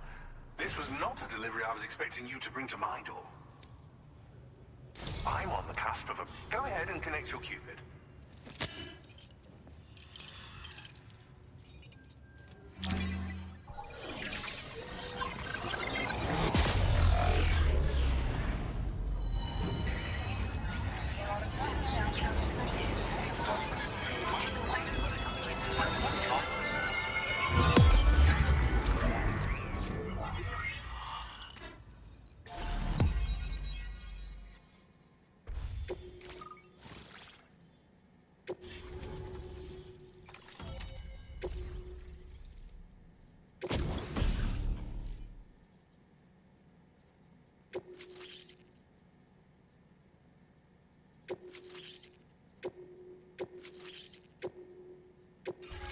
this was not a delivery I was expecting you to bring to my door. I'm on the cusp of a... Go ahead and connect your Cupid.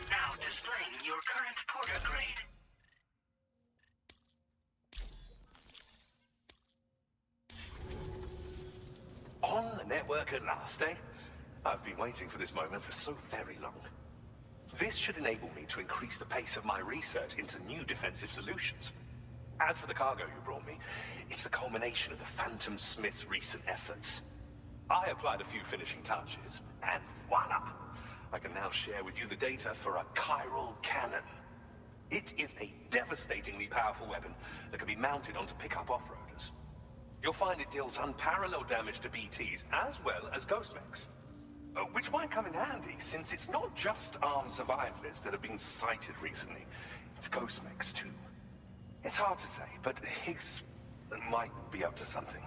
Now displaying your current Porter grade. On the network at last, eh? I've been waiting for this moment for so very long. This should enable me to increase the pace of my research into new defensive solutions. As for the cargo you brought me, it's the culmination of the Phantom Smith's recent efforts. I applied a few finishing touches, and voila! I can now share with you the data for a chiral cannon. It is a devastatingly powerful weapon that can be mounted onto pickup off-roaders. You'll find it deals unparalleled damage to BTs as well as ghost mechs. Which might come in handy, since it's not just armed survivalists that have been sighted recently. It's ghost mechs, too. It's hard to say, but Higgs might be up to something.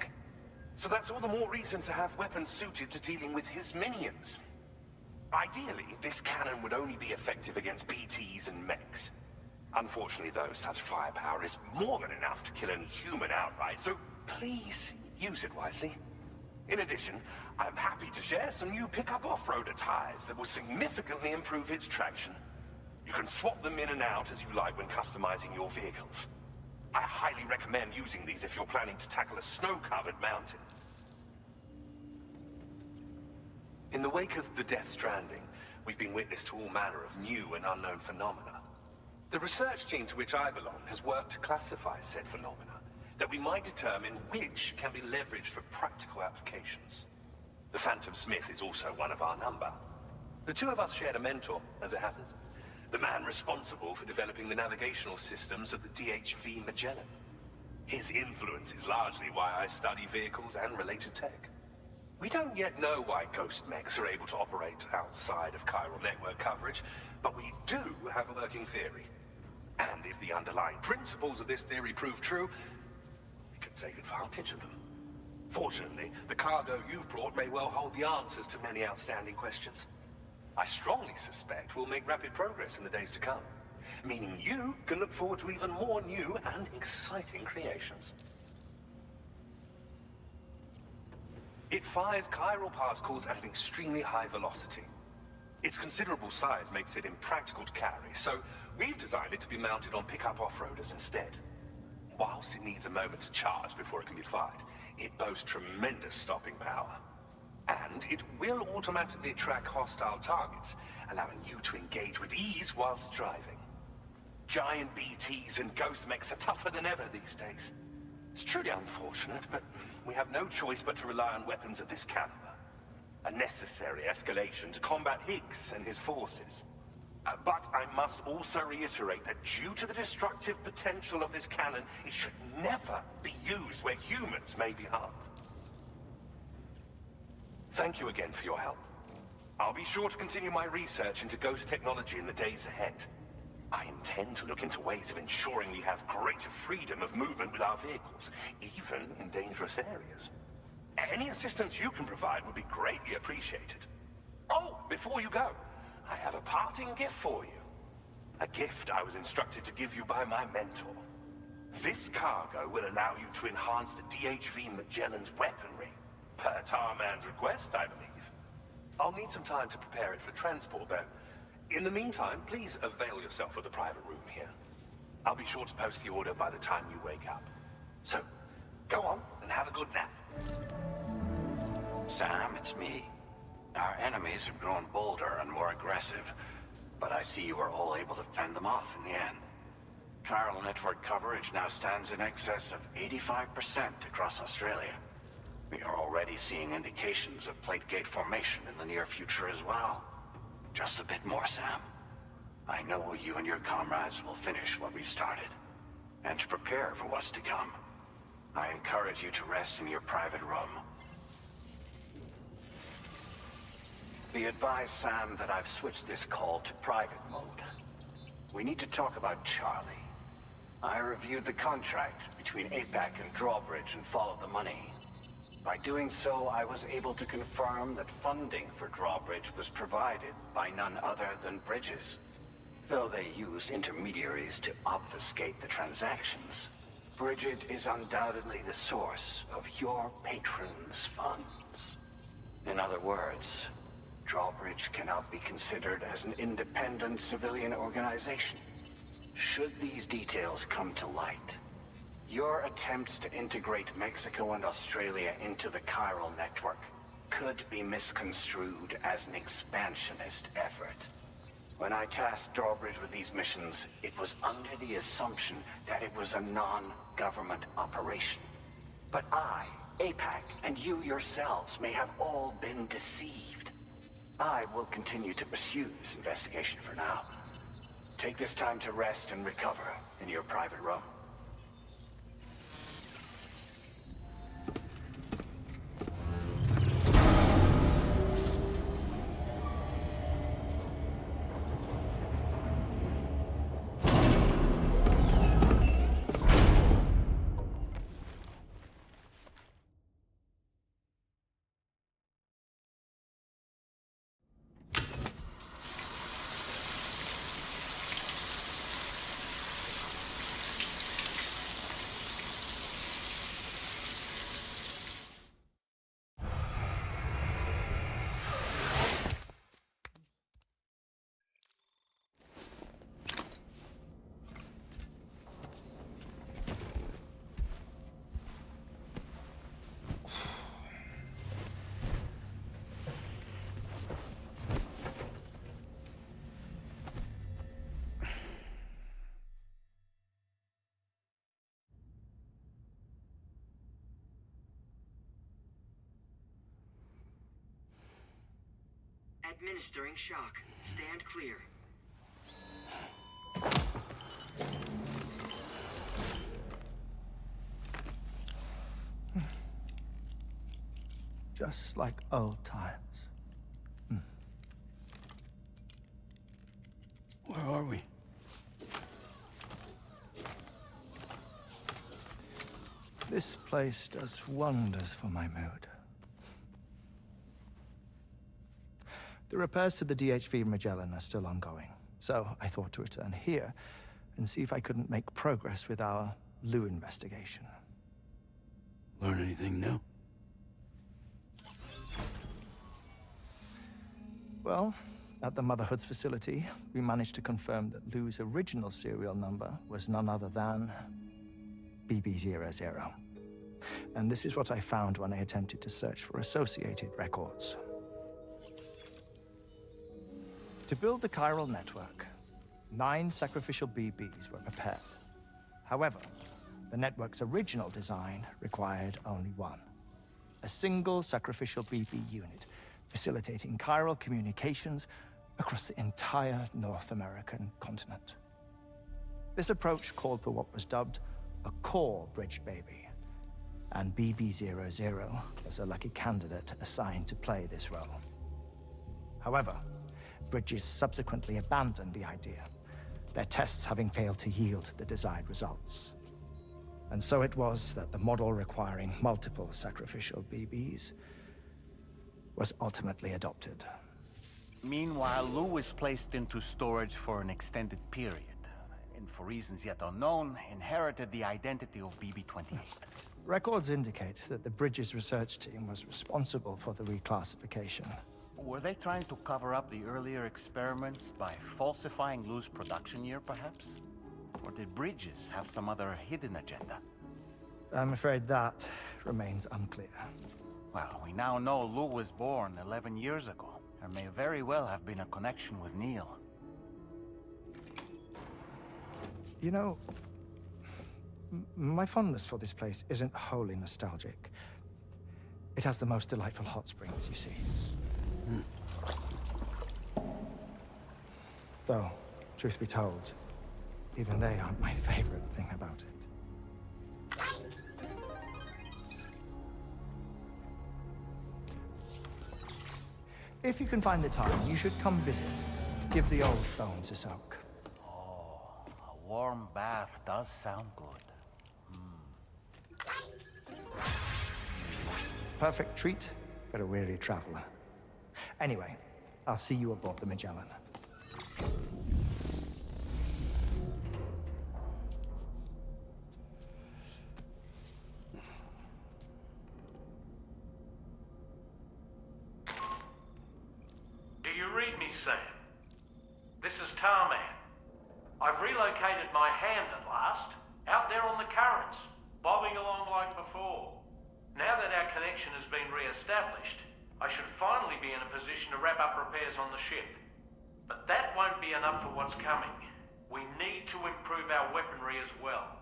So that's all the more reason to have weapons suited to dealing with his minions. Ideally, this cannon would only be effective against BTs and mechs. Unfortunately, though, such firepower is more than enough to kill any human outright, so please use it wisely. In addition, I'm happy to share some new pickup off-roader tires that will significantly improve its traction. You can swap them in and out as you like when customizing your vehicles. I highly recommend using these if you're planning to tackle a snow-covered mountain. In the wake of the Death Stranding, we've been witness to all manner of new and unknown phenomena. The research team to which I belong has worked to classify said phenomena, that we might determine which can be leveraged for practical applications. The Phantom Smith is also one of our number. The two of us shared a mentor, as it happens. The man responsible for developing the navigational systems of the DHV Magellan. His influence is largely why I study vehicles and related tech. We don't yet know why ghost mechs are able to operate outside of chiral network coverage, but we do have a working theory. And if the underlying principles of this theory prove true, we can take advantage of them. Fortunately, the cargo you've brought may well hold the answers to many outstanding questions. I strongly suspect we'll make rapid progress in the days to come, meaning you can look forward to even more new and exciting creations. It fires chiral particles at an extremely high velocity. Its considerable size makes it impractical to carry, so we've designed it to be mounted on pickup off-roaders instead. whilst it needs a moment to charge before it can be fired, it boasts tremendous stopping power. And it will automatically track hostile targets, allowing you to engage with ease whilst driving. Giant BTs and ghost mechs are tougher than ever these days. It's truly unfortunate, but we have no choice but to rely on weapons of this caliber. A necessary escalation to combat Higgs and his forces. But I must also reiterate that due to the destructive potential of this cannon, it should never be used where humans may be harmed. Thank you again for your help. I'll be sure to continue my research into ghost technology in the days ahead. I intend to look into ways of ensuring we have greater freedom of movement with our vehicles, even in dangerous areas. Any assistance you can provide would be greatly appreciated. Oh, before you go, I have a parting gift for you. A gift I was instructed to give you by my mentor. This cargo will allow you to enhance the DHV Magellan's weaponry, per Tarman's request, I believe. I'll need some time to prepare it for transport, though. In the meantime, please avail yourself of the private room here. I'll be sure to post the order by the time you wake up. So, go on and have a good nap. Sam, it's me. Our enemies have grown bolder and more aggressive, but I see you were all able to fend them off in the end. Chiral network coverage now stands in excess of 85% across Australia. We are already seeing indications of plate gate formation in the near future as well. Just a bit more, Sam. I know you and your comrades will finish what we've started, and to prepare for what's to come. I encourage you to rest in your private room. Be advised, Sam, that I've switched this call to private mode. We need to talk about Charlie. I reviewed the contract between APAC and Drawbridge and followed the money. By doing so, I was able to confirm that funding for Drawbridge was provided by none other than Bridges. Though they used intermediaries to obfuscate the transactions, Bridget is undoubtedly the source of your patrons' funds. In other words, Drawbridge cannot be considered as an independent civilian organization. Should these details come to light, your attempts to integrate Mexico and Australia into the chiral network could be misconstrued as an expansionist effort. When I tasked Drawbridge with these missions, it was under the assumption that it was a non-government operation. But I, APAC, and you yourselves may have all been deceived. I will continue to pursue this investigation for now. Take this time to rest and recover in your private room. Administering shock. Stand clear. Just like old times. Where are we? This place does wonders for my mood. The repairs to the DHV Magellan are still ongoing, so I thought to return here and see if I couldn't make progress with our Lou investigation. Learn anything new? Well, at the Motherhood's facility, we managed to confirm that Lou's original serial number was none other than BB00. And this is what I found when I attempted to search for associated records. To build the chiral network, 9 sacrificial BBs were prepared. However, the network's original design required only 1. A single sacrificial BB unit facilitating chiral communications across the entire North American continent. This approach called for what was dubbed a core bridge baby, and BB00 was a lucky candidate assigned to play this role. However, Bridges subsequently abandoned the idea, their tests having failed to yield the desired results. And so it was that the model requiring multiple sacrificial BBs was ultimately adopted. Meanwhile, Lou was placed into storage for an extended period, and for reasons yet unknown, inherited the identity of BB-28. Records indicate that the Bridges research team was responsible for the reclassification. Were they trying to cover up the earlier experiments by falsifying Lou's production year, perhaps? Or did Bridges have some other hidden agenda? I'm afraid that remains unclear. Well, we now know Lou was born 11 years ago. There may very well have been a connection with Neil. You know, my fondness for this place isn't wholly nostalgic. It has the most delightful hot springs, you see. Though, truth be told, even they aren't my favorite thing about it. If you can find the time, you should come visit. Give the old bones a soak. Oh, a warm bath does sound good. Perfect treat for a weary traveler. Anyway, I'll see you aboard the Magellan. Do you read me, Sam? This is Tarman. I've relocated my hand at last, out there on the currents, bobbing along like before. Now that our connection has been re-established, I should finally be in a position to wrap up repairs on the ship. But that won't be enough for what's coming. We need to improve our weaponry as well.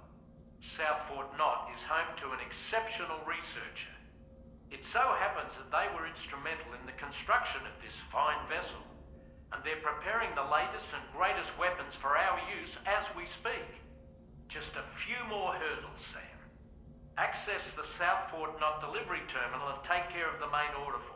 South Fort Knott is home to an exceptional researcher. It so happens that they were instrumental in the construction of this fine vessel, and they're preparing the latest and greatest weapons for our use as we speak. Just a few more hurdles, Sam. Access the South Fort Knott delivery terminal and take care of the main order for